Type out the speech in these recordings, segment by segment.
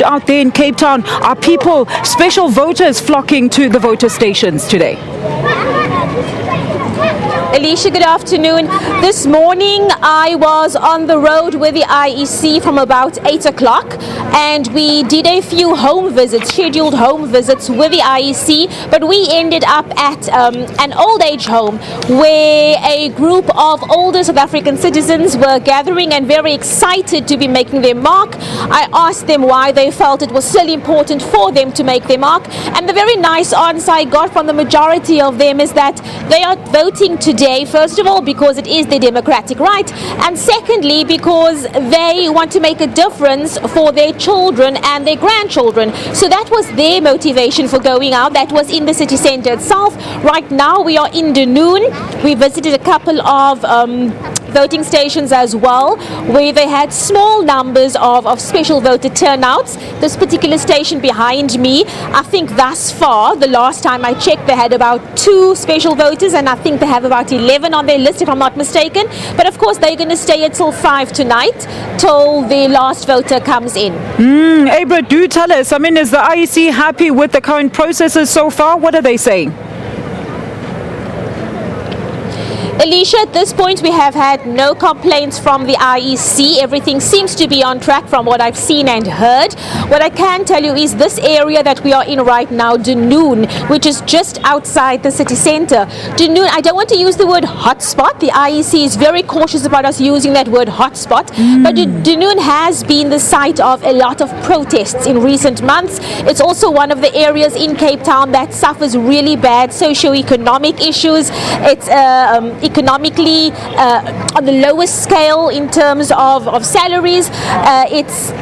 Out there in Cape Town, are people, special voters, flocking to the voter stations today? Alicia, good afternoon. This morning I was on the road with the IEC from about 8 o'clock, and we did a few home visits, scheduled home visits with the IEC, but we ended up at an old age home where a group of older South African citizens were gathering and very excited to be making their mark. I asked them why they felt it was still important for them to make their mark, and the very nice answer I got from the majority of them is that they are voting today, first of all, because it is their democratic right, and secondly, because they want to make a difference for their children and their grandchildren. So that was their motivation for going out. That was in the city centre itself. Right now we are in Dunoon. We visited a couple of voting stations as well, where they had small numbers of special voter turnouts. This particular station behind me, I think thus far, the last time I checked, they had about 2 special voters, and I think they have about 11 on their list, if I'm not mistaken. But of course, they're going to stay until 5 tonight, till the last voter comes in. Abra, do tell us, is the IEC happy with the current processes so far? What are they saying? Alicia, at this point we have had no complaints from the IEC. Everything seems to be on track from what I've seen and heard. What I can tell you is this area that we are in right now, Dunoon, which is just outside the city centre. Dunoon, I don't want to use the word hotspot. The IEC is very cautious about us using that word hotspot. But Dunoon has been the site of a lot of protests in recent months. It's also one of the areas in Cape Town that suffers really bad socio-economic issues. It's economically on the lowest scale in terms of salaries.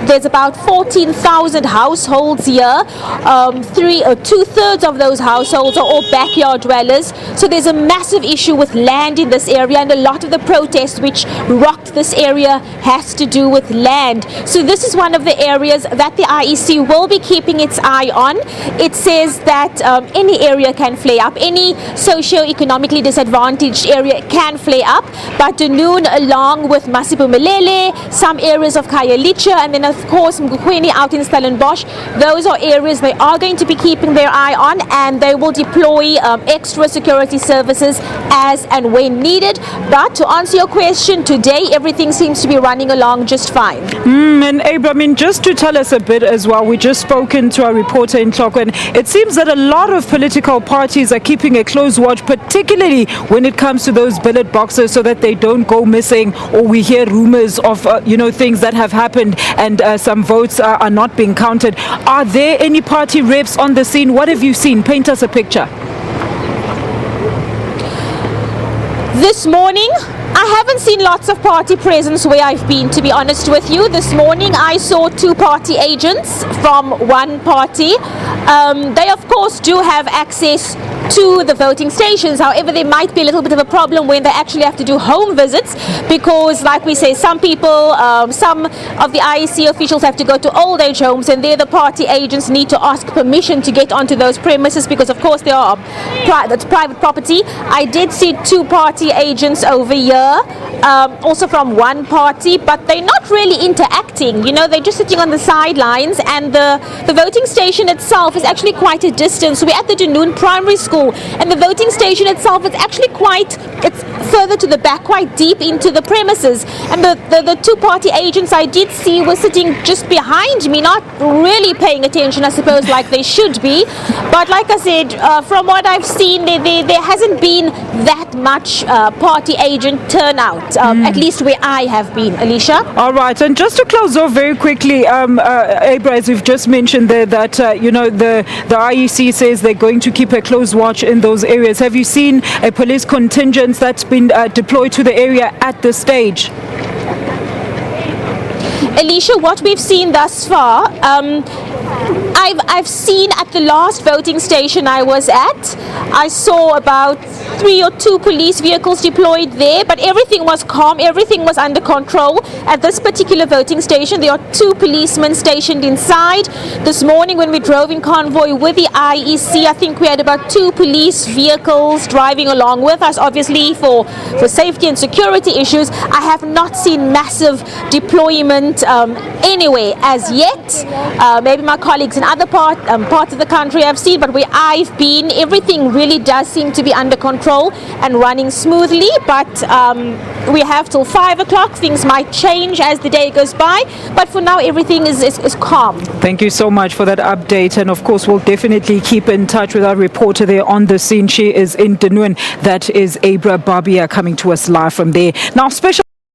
There's about 14,000 households here. 2/3 of those households are all backyard dwellers. So there's a massive issue with land in this area, and a lot of the protests which rocked this area has to do with land. So this is one of the areas that the IEC will be keeping its eye on. It says that any area can flare up, any socio-economically disadvantaged area can flare up, but Dunoon, along with Masipumelele, some areas of Khayelitsha, and then of course Mgukweni out in Stellenbosch, those are areas they are going to be keeping their eye on, and they will deploy extra security services as and when needed. But to answer your question, today everything seems to be running along just fine. And Abra, just to tell us a bit as well, we just spoken to our reporter in Tlokwe. It seems that a lot of political parties are keeping a close watch, particularly when it comes to those ballot boxes, so that they don't go missing, or we hear rumors of things that have happened and some votes are not being counted. Are there any party reps on the scene? What have you seen? Paint us a picture. This morning, I haven't seen lots of party presence where I've been, to be honest with you. This morning I saw 2 party agents from one party. They of course do have access to the voting stations. However, there might be a little bit of a problem when they actually have to do home visits, because like we say, some people, some of the IEC officials have to go to old age homes, and there the party agents need to ask permission to get onto those premises, because of course they are private property. I did see 2 party agents over here, also from one party, but they're not really interacting. They're just sitting on the sidelines, and the voting station itself is actually quite a distance. We're at the Dunoon Primary School, and the voting station itself is actually it's further to the back, quite deep into the premises, and the 2 party agents I did see were sitting just behind me, not really paying attention, I suppose, like they should be. But like I said, from what I've seen, there hasn't been that much party agent turnout, at least where I have been, Alicia. All right, and just to close off very quickly, Abra, as we've just mentioned there, that the IEC says they're going to keep a close watch in those areas. Have you seen a police contingent that's been deployed to the area at this stage? Alicia, what we've seen thus far, I've seen at the last voting station I was at, I saw about 3 or 2 police vehicles deployed there, but everything was calm, everything was under control. At this particular voting station, there are 2 policemen stationed inside. This morning when we drove in convoy with the IEC, I think we had about 2 police vehicles driving along with us, obviously for safety and security issues. I have not seen massive deployment anywhere as yet. Maybe my colleagues in other parts of the country have seen, but where I've been, everything really does seem to be under control and running smoothly. But we have till 5 o'clock. Things might change as the day goes by, but for now everything is calm. Thank you so much for that update, and of course we'll definitely keep in touch with our reporter there on the scene. She is in Denun. That is Abra Barbier coming to us live from there. Now, special